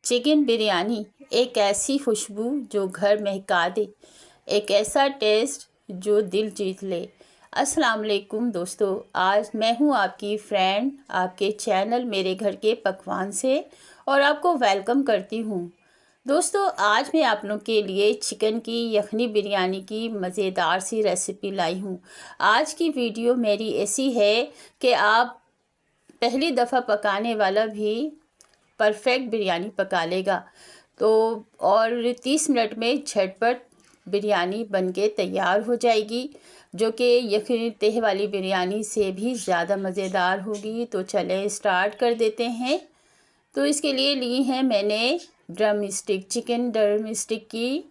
Chicken biryani एक ऐसी खुशबू जो घर महका दे, एक ऐसा टेस्ट जो दिल जीत ले। अस्सलाम वालेकुम दोस्तों, आज मैं हूँ आपकी फ्रेंड आपके चैनल मेरे घर के पकवान से और आपको वेलकम करती हूँ। दोस्तों, आज मैं आप लोग के लिए चिकन की यखनी बिरयानी की मज़ेदार सी रेसिपी लाई हूँ। आज की वीडियो मेरी ऐसी है कि आप पहली दफ़ा पकाने वाला भी परफेक्ट बिरयानी पका लेगा। तो और 30 मिनट में झटपट बिरयानी बनके तैयार हो जाएगी, जो कि यखनी तह वाली बिरयानी से भी ज़्यादा मज़ेदार होगी। तो चलें स्टार्ट कर देते हैं। तो इसके लिए ली हैं मैंने drum stick, chicken drum stick की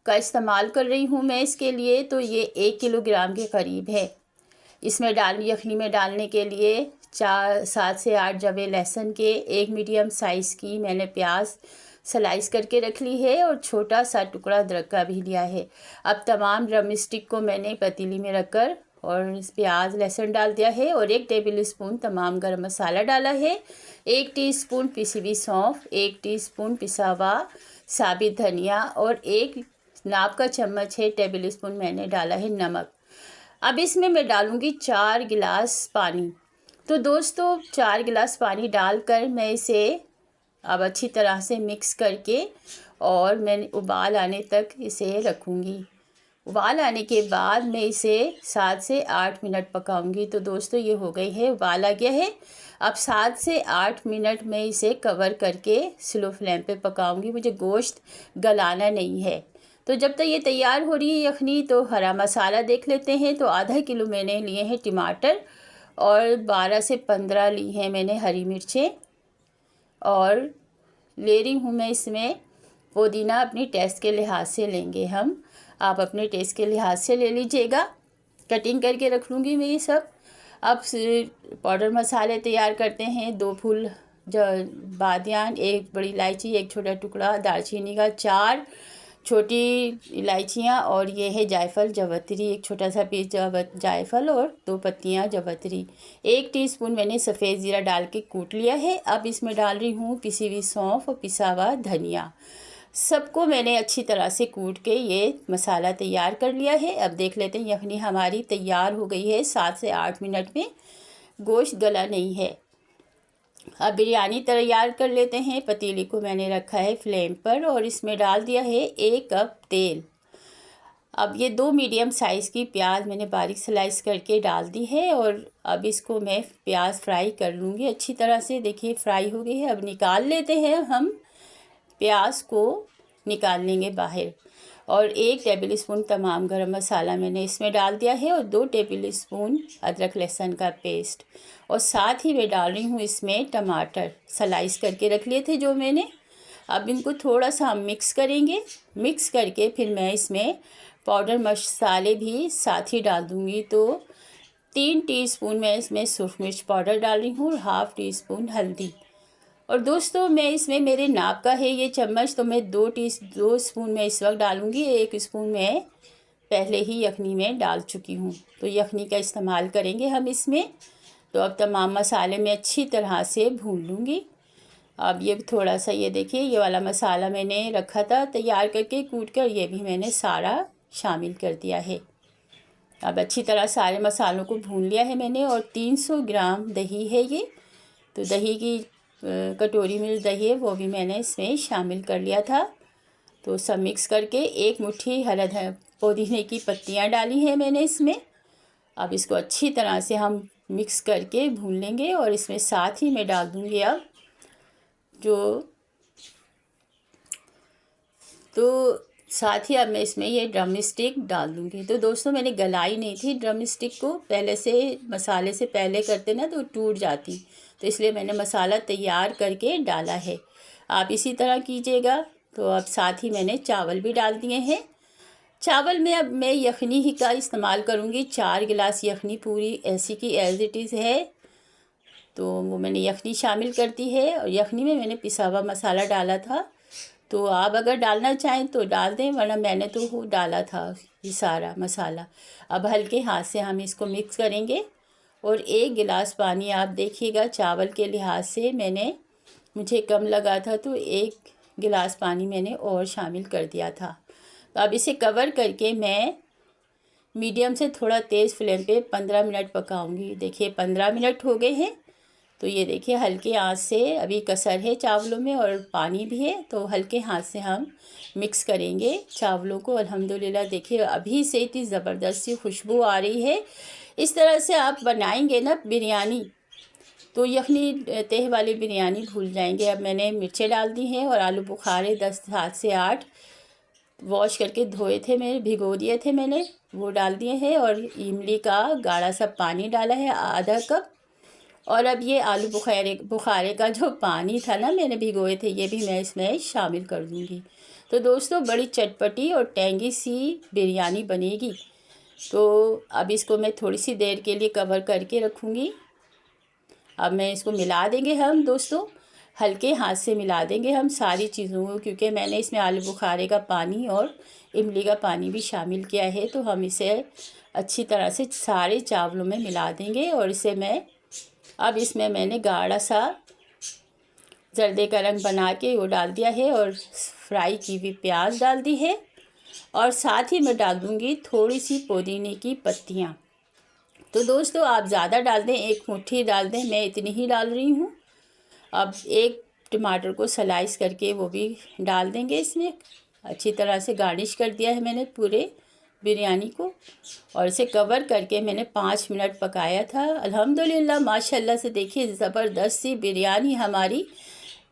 का इस्तेमाल कर रही हूँ मैं इसके लिए। तो ये 1 किलोग्राम के करीब है। इसमें यखनी में डालने के लिए 7 से 8 जवे लहसुन के, एक मीडियम साइज़ की मैंने प्याज स्लाइस करके रख ली है और छोटा सा टुकड़ा अदरक का भी लिया है। अब तमाम ड्रम स्टिक को मैंने पतीली में रखकर और प्याज लहसुन डाल दिया है और 1 टेबल स्पून तमाम गरम मसाला डाला है, 1 टीस्पून पिसी हुई सौंफ, 1 टीस्पून पिसा हुआ साबित धनिया और 1 नाप का चम्मच है टेबल स्पून मैंने डाला है नमक। अब इसमें मैं डालूँगी 4 गिलास पानी। तो दोस्तों, 4 गिलास पानी डालकर मैं इसे अब अच्छी तरह से मिक्स करके और मैं उबाल आने तक इसे रखूँगी। उबाल आने के बाद मैं इसे 7 से 8 मिनट पकाऊंगी। तो दोस्तों, ये हो गई है, उबाल आ गया है। अब 7 से 8 मिनट में इसे कवर करके स्लो फ्लेम पे पकाऊंगी। मुझे गोश्त गलाना नहीं है। तो जब तक ये तैयार हो रही है यखनी, तो हरा मसाला देख लेते हैं। तो आधा किलो मैंने लिए हैं टमाटर और 12 से 15 ली हैं मैंने हरी मिर्चें और ले रही हूँ मैं इसमें पुदीना। अपनी टेस्ट के लिहाज से लेंगे हम, आप अपने टेस्ट के लिहाज से ले लीजिएगा। कटिंग करके रख लूँगी मैं ये सब। अब पाउडर मसाले तैयार करते हैं। 2 फूल बादियान, 1 बड़ी इलायची, 1 छोटा टुकड़ा दालचीनी का, 4 छोटी इलायचियाँ और ये है जायफल जवतरी, 1 छोटा सा पीस जायफल और 2 पत्तियाँ जवतरी। 1 टीस्पून मैंने सफ़ेद ज़ीरा डाल के कूट लिया है। अब इसमें डाल रही हूँ पिसी हुई सौंफ और पिसा हुआ धनिया। सबको मैंने अच्छी तरह से कूट के ये मसाला तैयार कर लिया है। अब देख लेते हैं, यखनी हमारी तैयार हो गई है 7 से 8 मिनट में, गोश्त गला नहीं है। अब बिरयानी तैयार कर लेते हैं। पतीली को मैंने रखा है फ्लेम पर और इसमें डाल दिया है 1 कप तेल। अब ये 2 मीडियम साइज़ की प्याज मैंने बारीक स्लाइस करके डाल दी है और अब इसको मैं प्याज फ्राई कर लूँगी अच्छी तरह से। देखिए फ्राई हो गई है। अब निकाल लेते हैं हम प्याज को, निकाल लेंगे बाहर। और 1 टेबल स्पून तमाम गरम मसाला मैंने इसमें डाल दिया है और 2 टेबल स्पून अदरक लहसुन का पेस्ट और साथ ही मैं डाल रही हूँ इसमें टमाटर स्लाइस करके रख लिए थे जो मैंने। अब इनको थोड़ा सा हम मिक्स करेंगे। मिक्स करके फिर मैं इसमें पाउडर मसाले भी साथ ही डाल दूँगी। तो 3 टीस्पून मैं इसमें सूरख मिर्च पाउडर डाल रही हूँ और हाफ़ टी स्पून हल्दी। और दोस्तों, मैं इसमें मेरे नाप का है ये चम्मच, तो मैं 2 स्पून मैं इस वक्त डालूँगी। 1 स्पून मैं पहले ही यखनी में डाल चुकी हूँ। तो यखनी का इस्तेमाल करेंगे हम इसमें। तो अब तमाम मसाले मैं अच्छी तरह से भून लूँगी। अब ये थोड़ा सा, ये देखिए, ये वाला मसाला मैंने रखा था तैयार करके कूट कर, ये भी मैंने सारा शामिल कर दिया है। अब अच्छी तरह सारे मसालों को भून लिया है मैंने। और 300 ग्राम दही है ये, तो दही की कटोरी में दही है वो भी मैंने इसमें शामिल कर लिया था। तो सब मिक्स करके 1 मुट्ठी पुदीने की पत्तियां डाली हैं मैंने इसमें। अब इसको अच्छी तरह से हम मिक्स करके भून लेंगे और इसमें साथ ही मैं डाल दूँगी अब जो तो साथ ही अब मैं इसमें ये ड्रम स्टिक डाल दूँगी। तो दोस्तों, मैंने गलाई नहीं थी ड्रम स्टिक को, पहले से मसाले से पहले करते ना तो टूट जाती, तो इसलिए मैंने मसाला तैयार करके डाला है। आप इसी तरह कीजिएगा। तो अब साथ ही मैंने चावल भी डाल दिए हैं। चावल में अब मैं यखनी ही का इस्तेमाल करूँगी। 4 गिलास यखनी पूरी ऐसी की एज़ इट इज़ है, तो वो मैंने यखनी शामिल कर दी है। और यखनी में मैंने पिसा हुआ मसाला डाला था, तो आप अगर डालना चाहें तो डाल दें, वरना मैंने तो वो डाला था ये सारा मसाला। अब हल्के हाथ से हम इसको मिक्स करेंगे और 1 गिलास पानी, आप देखिएगा चावल के लिहाज से मैंने मुझे कम लगा था तो 1 गिलास पानी मैंने और शामिल कर दिया था। तो अब इसे कवर करके मैं मीडियम से थोड़ा तेज़ फ्लेम पे 15 मिनट पकाऊंगी। देखिए 15 मिनट हो गए हैं। तो ये देखिए हल्के आंच से, अभी कसर है चावलों में और पानी भी है, तो हल्के हाथ से हम मिक्स करेंगे चावलों को। अल्हम्दुलिल्लाह देखिए अभी से इतनी ज़बरदस्त सी खुशबू आ रही है। इस तरह से आप बनाएंगे ना बिरयानी तो यखनी तह वाली बिरयानी भूल जाएंगे। अब मैंने मिर्चें डाल दी हैं और आलू बुखारे 7 से 8 वॉश करके धोए थे, मैंने भिगो दिए थे, मैंने वो डाल दिए हैं। और इमली का गाढ़ा सा पानी डाला है आधा कप। और अब ये आलू बुखारे का जो पानी था ना मैंने भिगोए थे, ये भी मैं इसमें शामिल कर दूँगी। तो दोस्तों बड़ी चटपटी और टेंगी सी बिरयानी बनेगी। तो अब इसको मैं थोड़ी सी देर के लिए कवर करके रखूँगी। अब मैं इसको मिला देंगे हम दोस्तों, हल्के हाथ से मिला देंगे हम सारी चीज़ों को, क्योंकि मैंने इसमें आलू बुखारे का पानी और इमली का पानी भी शामिल किया है। तो हम इसे अच्छी तरह से सारे चावलों में मिला देंगे। और इसे मैं अब इसमें मैंने गाढ़ा सा जर्दे का रंग बना के वो डाल दिया है और फ्राई की हुई प्याज डाल दी है। और साथ ही मैं डाल दूँगी थोड़ी सी पुदीने की पत्तियाँ। तो दोस्तों आप ज़्यादा डाल दें, 1 मुट्ठी डाल दें, मैं इतनी ही डाल रही हूँ। अब 1 टमाटर को स्लाइस करके वो भी डाल देंगे इसमें। अच्छी तरह से गार्निश कर दिया है मैंने पूरे बिरयानी को। और इसे कवर करके मैंने 5 मिनट पकाया था। अल्हम्दुलिल्लाह माशाल्लाह से देखिए ज़बरदस्त सी बिरयानी हमारी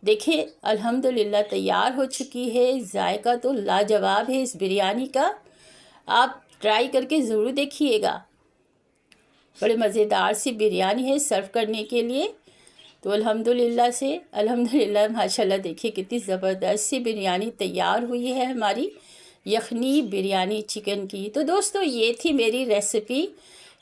देखिए अल्हम्दुलिल्लाह तैयार हो चुकी है। जायका तो लाजवाब है इस बिरयानी का, आप ट्राई करके ज़रूर देखिएगा। बड़े मज़ेदार सी बिरयानी है सर्व करने के लिए। तो अल्हम्दुलिल्लाह माशाल्लाह देखिए कितनी ज़बरदस्त सी बिरयानी तैयार हुई है हमारी यखनी बिरयानी चिकन की। तो दोस्तों ये थी मेरी रेसिपी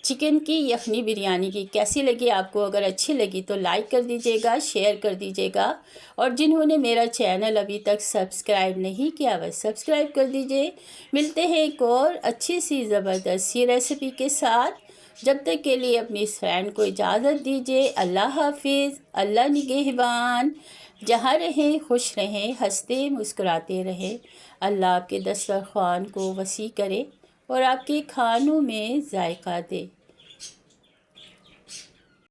चिकन की यखनी बिरयानी की। कैसी लगी आपको? अगर अच्छी लगी तो लाइक कर दीजिएगा, शेयर कर दीजिएगा। और जिन्होंने मेरा चैनल अभी तक सब्सक्राइब नहीं किया वह सब्सक्राइब कर दीजिए। मिलते हैं एक और अच्छी सी ज़बरदस्त सी रेसिपी के साथ। जब तक के लिए अपनी इस फ्रेंड को इजाज़त दीजिए। अल्लाह हाफिज़, अल्लाह निगहबान। जहाँ रहें खुश रहें, हंसते मुस्कुराते रहें। अल्लाह आपके दस्तरख़्वान को वसी करे और आपके खानों में जायका दे।